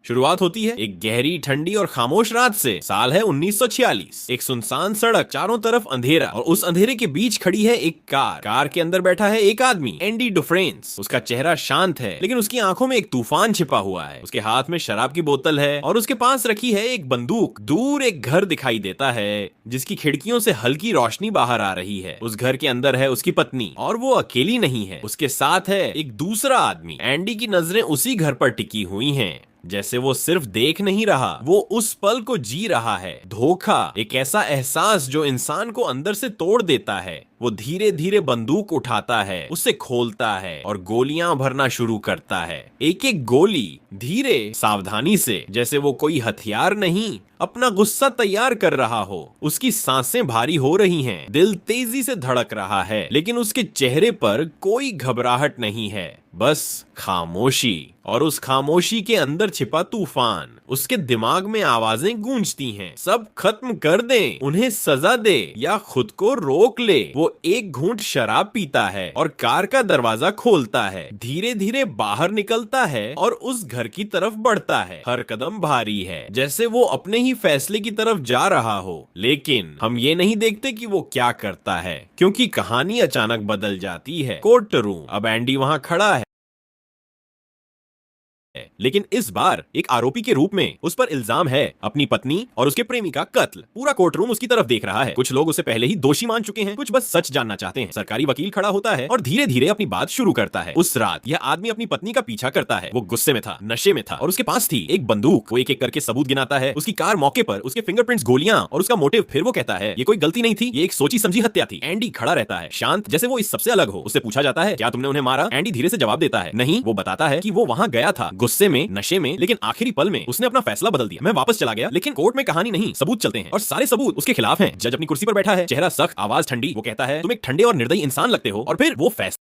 शुरुआत होती है एक गहरी, ठंडी और खामोश रात से। साल है 1946। एक सुनसान सड़क, चारों तरफ अंधेरा, और उस अंधेरे के बीच खड़ी है एक कार। कार के अंदर बैठा है एक आदमी, एंडी डुफ्रेंस। उसका चेहरा शांत है, लेकिन उसकी आंखों में एक तूफान छिपा हुआ है। उसके हाथ में शराब की बोतल है और उसके पास रखी है एक बंदूक। दूर एक घर दिखाई देता है जिसकी खिड़कियों से हल्की रोशनी बाहर आ रही है। उस घर के अंदर है उसकी पत्नी, और वो अकेली नहीं है, उसके साथ है एक दूसरा आदमी। एंडी की नजरें उसी घर पर टिकी हुई हैं, जैसे वो सिर्फ देख नहीं रहा, वो उस पल को जी रहा है। धोखा, एक ऐसा एहसास जो इंसान को अंदर से तोड़ देता है। वो धीरे धीरे बंदूक उठाता है, उसे खोलता है और गोलियां भरना शुरू करता है। एक एक गोली धीरे, सावधानी से, जैसे वो कोई हथियार नहीं, अपना गुस्सा तैयार कर रहा हो। उसकी सांसें भारी हो रही हैं, दिल तेजी से धड़क रहा है, लेकिन उसके चेहरे पर कोई घबराहट नहीं है, बस खामोशी। और उस खामोशी के अंदर छिपा तूफान। उसके दिमाग में आवाजें गूंजती हैं, सब खत्म कर दें, उन्हें सजा दे या खुद को रोक ले। वो एक घूंट शराब पीता है और कार का दरवाजा खोलता है, धीरे धीरे बाहर निकलता है और उस घर की तरफ बढ़ता है। हर कदम भारी है, जैसे वो अपने ही फैसले की तरफ जा रहा हो। लेकिन हम ये नहीं देखते कि वो क्या करता है, क्योंकि कहानी अचानक बदल जाती है। कोर्ट रूम, अब एंडी वहां खड़ा है, लेकिन इस बार एक आरोपी के रूप में। उस पर इल्जाम है अपनी पत्नी और उसके प्रेमी का कत्ल। पूरा कोर्ट रूम उसकी तरफ देख रहा है। कुछ लोग उसे पहले ही दोषी मान चुके हैं, कुछ बस सच जानना चाहते हैं। सरकारी वकील खड़ा होता है और धीरे धीरे अपनी बात शुरू करता है। उस रात यह आदमी अपनी पत्नी का पीछा करता है। वो गुस्से में था, नशे में था, और उसके पास थी एक बंदूक। वो एक एक करके सबूत गिनाता है, उसकी कार, मौके पर उसके फिंगरप्रिंट्स, गोलियां और उसका मोटिव। फिर वो कहता है ये कोई गलती नहीं थी, ये एक सोची समझी हत्या थी। एंडी खड़ा रहता है, शांत, जैसे वो इस सबसे अलग हो। उससे पूछा जाता है क्या तुमने उन्हें मारा? एंडी धीरे से जवाब देता है नहीं। वो बताता है कि वो वहां गया था, गुस्से में, नशे में, लेकिन आखिरी पल में उसने अपना फैसला बदल दिया। मैं वापस चला गया। लेकिन कोर्ट में कहानी नहीं, सबूत चलते हैं, और सारे सबूत उसके खिलाफ हैं। जज अपनी कुर्सी पर बैठा है, चेहरा सख्त, आवाज ठंडी। वो कहता है तुम एक ठंडे और निर्दयी इंसान लगते हो। और फिर वो फैसला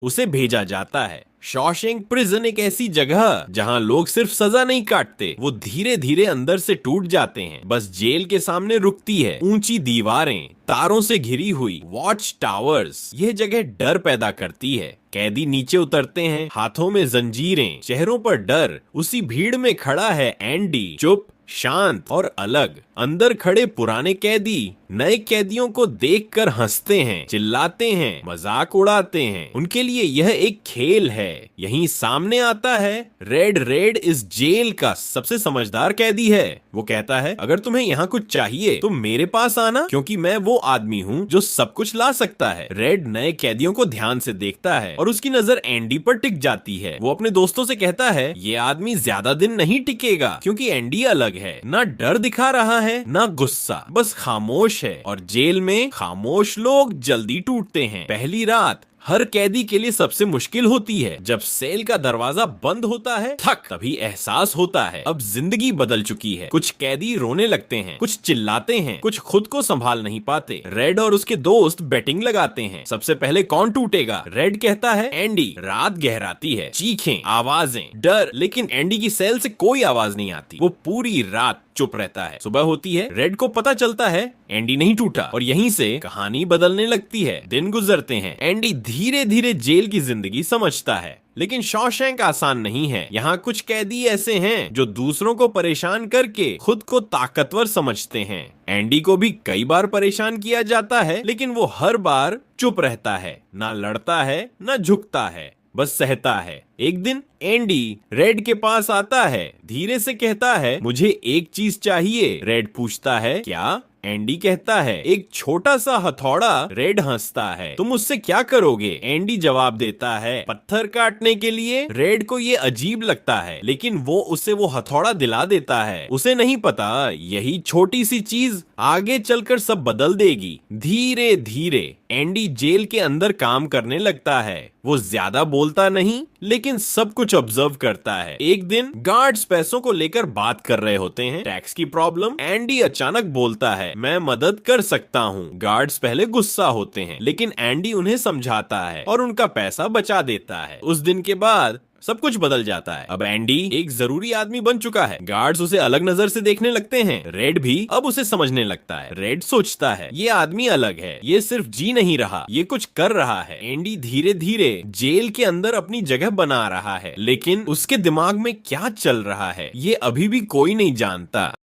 उसे भेजा जाता है। शॉशैंक प्रिजन एक ऐसी जगह जहां लोग सिर्फ सजा नहीं काटते, वो धीरे धीरे अंदर से टूट जाते हैं। बस जेल के सामने रुकती है ऊंची दीवारें, तारों से घिरी हुई वॉच टावर्स। यह जगह डर पैदा करती है। कैदी नीचे उतरते हैं, हाथों में जंजीरें, चेहरों पर डर। उसी भीड़ में खड़ा है एंडी, चुप, शांत और अलग। अंदर खड़े पुराने कैदी नए कैदियों को देखकर हंसते हैं, चिल्लाते हैं, मजाक उड़ाते हैं। उनके लिए यह एक खेल है। यहीं सामने आता है रेड। रेड इस जेल का सबसे समझदार कैदी है। वो कहता है अगर तुम्हें यहाँ कुछ चाहिए तो मेरे पास आना, क्योंकि मैं वो आदमी हूँ जो सब कुछ ला सकता है। रेड नए कैदियों को ध्यान से देखता है और उसकी नजर एंडी पर टिक जाती है। वो अपने दोस्तों से कहता है ये आदमी ज्यादा दिन नहीं टिकेगा, क्योंकि एंडी अलग है। ना डर दिखा रहा है, ना गुस्सा, बस खामोश है। और जेल में खामोश लोग जल्दी टूटते हैं। पहली रात हर कैदी के लिए सबसे मुश्किल होती है। जब सेल का दरवाजा बंद होता है, थक, तभी एहसास होता है अब जिंदगी बदल चुकी है। कुछ कैदी रोने लगते हैं, कुछ चिल्लाते हैं, कुछ खुद को संभाल नहीं पाते। रेड और उसके दोस्त बेटिंग लगाते हैं, सबसे पहले कौन टूटेगा। रेड कहता है एंडी। रात गहराती है, चीखें, आवाजें, डर, लेकिन एंडी की सेल से कोई आवाज नहीं आती। वो पूरी रात चुप रहता है। सुबह होती है, रेड को पता चलता है एंडी नहीं टूटा, और यहीं से कहानी बदलने लगती है। दिन गुजरते हैं, एंडी धीरे धीरे जेल की जिंदगी समझता है। लेकिन शॉशैंक आसान नहीं है। यहाँ कुछ कैदी ऐसे हैं जो दूसरों को परेशान करके खुद को ताकतवर समझते हैं। एंडी को भी कई बार परेशान किया जाता है, लेकिन वो हर बार चुप रहता है, ना लड़ता है, ना झुकता है, बस सहता है। एक दिन एंडी रेड के पास आता है, धीरे से कहता है मुझे एक चीज चाहिए। रेड पूछता है क्या? एंडी कहता है एक छोटा सा हथौड़ा। रेड हंसता है, तुम उससे क्या करोगे? एंडी जवाब देता है पत्थर काटने के लिए। रेड को ये अजीब लगता है, लेकिन वो उसे वो हथौड़ा दिला देता है। उसे नहीं पता यही छोटी सी चीज आगे चलकर सब बदल देगी। धीरे धीरे एंडी जेल के अंदर काम करने लगता है। वो ज्यादा बोलता नहीं, लेकिन सब कुछ ऑब्जर्व करता है। एक दिन गार्ड्स पैसों को लेकर बात कर रहे होते हैं, टैक्स की प्रॉब्लम। एंडी अचानक बोलता है मैं मदद कर सकता हूँ। गार्ड्स पहले गुस्सा होते हैं, लेकिन एंडी उन्हें समझाता है और उनका पैसा बचा देता है। उस दिन के बाद सब कुछ बदल जाता है। अब एंडी एक जरूरी आदमी बन चुका है। गार्ड्स उसे अलग नजर से देखने लगते हैं। रेड भी अब उसे समझने लगता है। रेड सोचता है ये आदमी अलग है, ये सिर्फ जी नहीं रहा, ये कुछ कर रहा है। एंडी धीरे धीरे जेल के अंदर अपनी जगह बना रहा है, लेकिन उसके दिमाग में क्या चल रहा है ये अभी भी कोई नहीं जानता।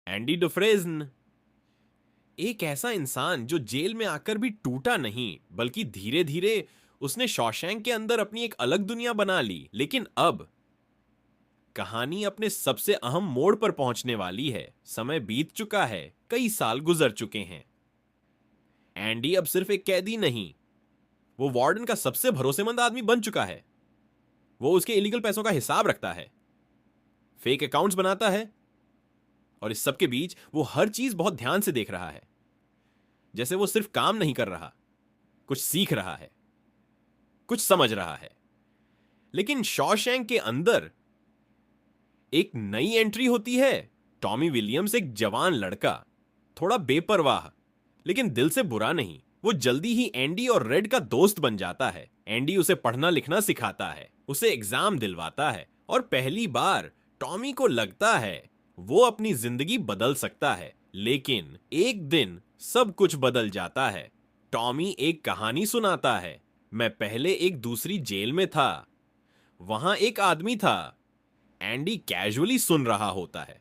एंडी डुफ्रेजन, एक ऐसा इंसान जो जेल में आकर भी टूटा नहीं, बल्कि धीरे धीरे उसने शॉशैंक के अंदर अपनी एक अलग दुनिया बना ली। लेकिन अब कहानी अपने सबसे अहम मोड़ पर पहुंचने वाली है। समय बीत चुका है, कई साल गुजर चुके हैं। एंडी अब सिर्फ एक कैदी नहीं, वो वार्डन का सबसे भरोसेमंद आदमी बन चुका है। वो उसके इलीगल पैसों का हिसाब रखता है, फेक अकाउंट्स बनाता है, और इस सब के बीच वो हर चीज बहुत ध्यान से देख रहा है। जैसे वो सिर्फ काम नहीं कर रहा, कुछ सीख रहा है, कुछ समझ रहा है। लेकिन शॉशैंक के अंदर एक नई एंट्री होती है। टॉमी विलियम्स एक जवान लड़का, थोड़ा बेपरवाह, लेकिन दिल से बुरा नहीं। वो जल्दी ही एंडी और रेड का दोस्त बन जाता है। एंडी उसे पढ़ना लिखना सिखाता है, उसे एग्जाम दिलवाता है, और पहली बार टॉमी को लगता है वो अपनी जिंदगी बदल सकता है। लेकिन एक दिन सब कुछ बदल जाता है। टॉमी एक कहानी सुनाता है। मैं पहले एक दूसरी जेल में था, वहां एक आदमी था। एंडी कैजुअली सुन रहा होता है,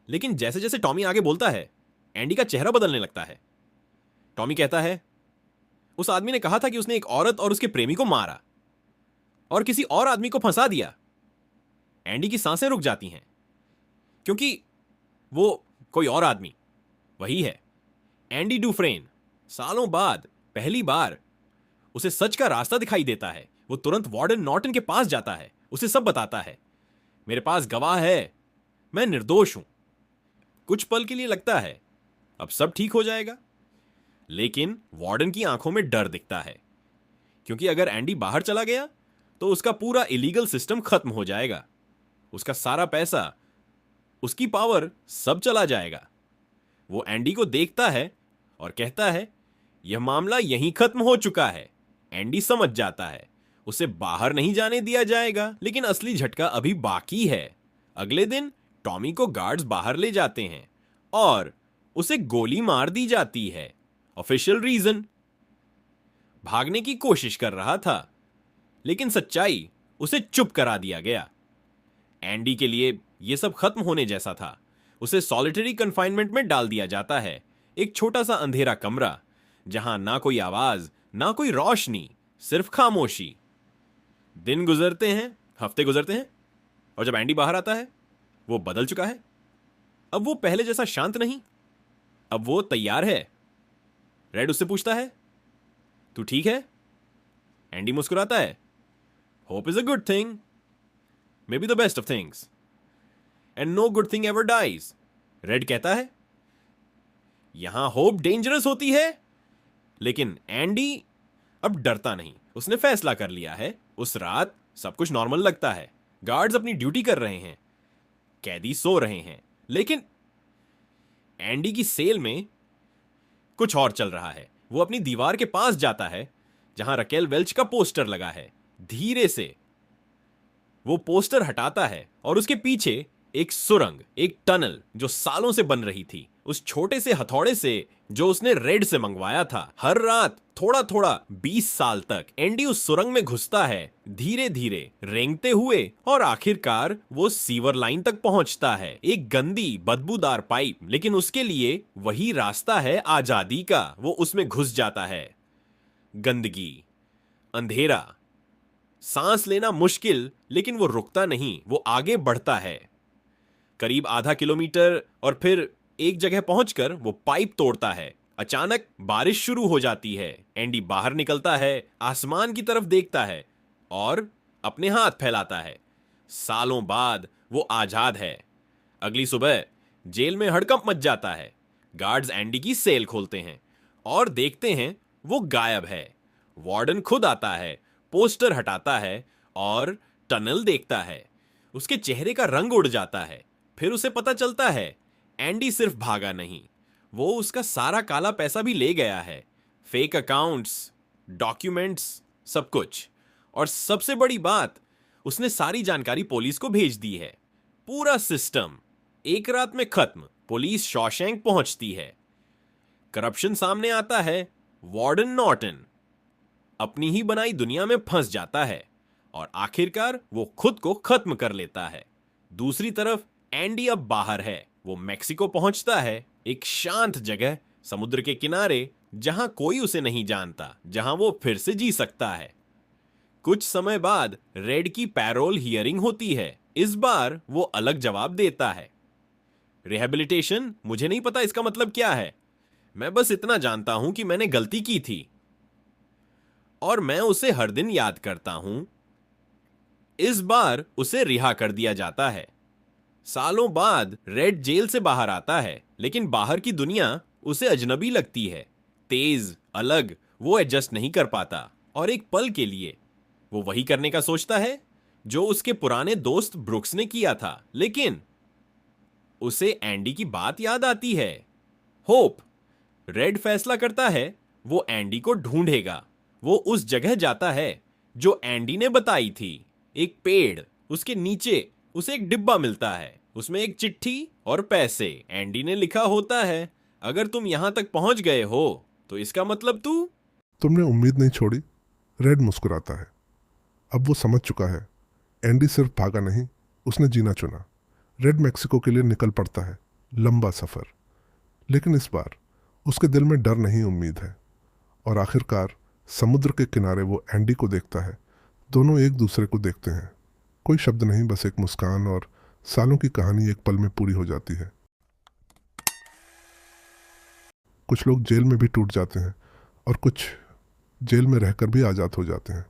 लेकिन जैसे जैसे टॉमी आगे बोलता है, एंडी का चेहरा बदलने लगता है। टॉमी कहता है, उस आदमी ने कहा था कि उसने एक औरत और उसके प्रेमी को मारा और किसी और आदमी को फंसा दिया। एंडी की सांसें रुक जाती हैं, क्योंकि वो कोई और आदमी वही है, एंडी डुफ्रेन। सालों बाद पहली बार उसे सच का रास्ता दिखाई देता है। वो तुरंत वार्डन नॉर्टन के पास जाता है, उसे सब बताता है। मेरे पास गवाह है, मैं निर्दोष हूं। कुछ पल के लिए लगता है अब सब ठीक हो जाएगा, लेकिन वार्डन की आंखों में डर दिखता है, क्योंकि अगर एंडी बाहर चला गया तो उसका पूरा इलीगल सिस्टम खत्म हो जाएगा। उसका सारा पैसा, उसकी पावर, सब चला जाएगा। वो एंडी को देखता है और कहता है, यह मामला यहीं खत्म हो चुका है। एंडी समझ जाता है उसे बाहर नहीं जाने दिया जाएगा, लेकिन असली झटका अभी बाकी है। अगले दिन टॉमी को गार्ड्स बाहर ले जाते हैं और उसे गोली मार दी जाती है। ऑफिशियल रीजन, भागने की कोशिश कर रहा था, लेकिन सच्चाई उसे चुप करा दिया गया। एंडी के लिए यह सब खत्म होने जैसा था। उसे सॉलिटरी कन्फाइनमेंट में डाल दिया जाता है, एक छोटा सा अंधेरा कमरा जहां ना कोई आवाज, ना कोई रोशनी, सिर्फ खामोशी। दिन गुजरते हैं, हफ्ते गुजरते हैं, और जब एंडी बाहर आता है वो बदल चुका है। अब वो पहले जैसा शांत नहीं, अब वो तैयार है। रेड उससे पूछता है, तू ठीक है? एंडी मुस्कुराता है, hope is a good thing, maybe the best of things, and no good thing ever dies. Red कहता है, यहां होप डेंजरस होती है, लेकिन एंडी अब डरता नहीं। उसने फैसला कर लिया है। उस रात सब कुछ नॉर्मल लगता है। गार्ड्स अपनी ड्यूटी कर रहे हैं, कैदी सो रहे हैं, लेकिन एंडी की सेल में कुछ और चल रहा है। वो अपनी दीवार के पास जाता है जहां रकेल वेल्च का पोस्टर लगा है। धीरे से वो पोस्टर हटाता है और उसके पीछे एक सुरंग, एक टनल जो सालों से बन रही थी, उस छोटे से हथौड़े से जो उसने रेड से मंगवाया था। हर रात थोड़ा थोड़ा 20 साल तक एंडी उस सुरंग में घुसता है, धीरे धीरे रेंगते हुए, और आखिरकार वो सीवर लाइन तक पहुंचता है। एक गंदी बदबूदार पाइप, लेकिन उसके लिए वही रास्ता है आजादी का। वो उसमें घुस जाता है। गंदगी, अंधेरा, सांस लेना मुश्किल, लेकिन वो रुकता नहीं, वो आगे बढ़ता है। करीब आधा किलोमीटर और फिर एक जगह पहुंचकर वो पाइप तोड़ता है। अचानक बारिश शुरू हो जाती है। एंडी बाहर निकलता है, आसमान की तरफ देखता है और अपने हाथ फैलाता है। सालों बाद वो आजाद है। अगली सुबह जेल में हड़कंप मच जाता है। गार्ड्स एंडी की सेल खोलते हैं और देखते हैं वो गायब है। वार्डन खुद आता है, पोस्टर हटाता है और टनल देखता है। उसके चेहरे का रंग उड़ जाता है। फिर उसे पता चलता है एंडी सिर्फ भागा नहीं, वो उसका सारा काला पैसा भी ले गया है। फेक अकाउंट्स, डॉक्यूमेंट्स, सब कुछ। और सबसे बड़ी बात, उसने सारी जानकारी पुलिस को भेज दी है। पूरा सिस्टम एक रात में खत्म। पुलिस शॉशैंक पहुंचती है, करप्शन सामने आता है, वार्डन नॉर्टन अपनी ही बनाई दुनिया में फंस जाता है और आखिरकार वो खुद को खत्म कर लेता है। दूसरी तरफ एंडी अब बाहर है। वो मेक्सिको पहुंचता है, एक शांत जगह समुद्र के किनारे, जहां कोई उसे नहीं जानता, जहां वो फिर से जी सकता है। कुछ समय बाद रेड की पैरोल हियरिंग होती है। इस बार वो अलग जवाब देता है। रिहैबिलिटेशन, मुझे नहीं पता इसका मतलब क्या है। मैं बस इतना जानता हूं कि मैंने गलती की थी और मैं उसे हर दिन याद करता हूं। इस बार उसे रिहा कर दिया जाता है। सालों बाद रेड जेल से बाहर आता है, लेकिन बाहर की दुनिया उसे अजनबी लगती है, तेज, अलग। वो एडजस्ट नहीं कर पाता और एक पल के लिए वो वही करने का सोचता है जो उसके पुराने दोस्त ब्रुक्स ने किया था। लेकिन उसे एंडी की बात याद आती है, होप। रेड फैसला करता है वो एंडी को ढूंढेगा। वो उस जगह जाता है जो एंडी ने बताई थी, एक पेड़, उसके नीचे उसे एक डिब्बा मिलता है, उसमें एक चिट्ठी और पैसे। एंडी ने लिखा होता है, अगर तुम यहां तक पहुंच गए हो तो इसका मतलब तुमने उम्मीद नहीं छोड़ी। रेड मुस्कुराता है। अब वो समझ चुका है, एंडी सिर्फ भागा नहीं, उसने जीना चुना। रेड मेक्सिको के लिए निकल पड़ता है, लंबा सफर। लेकिन इस बार उसके दिल में डर नहीं, उम्मीद है। और आखिरकार समुद्र के किनारे वो एंडी को देखता है। दोनों एक दूसरे को देखते हैं। कोई शब्द नहीं, बस एक मुस्कान, और सालों की कहानी एक पल में पूरी हो जाती है। कुछ लोग जेल में भी टूट जाते हैं और कुछ जेल में रहकर भी आज़ाद हो जाते हैं।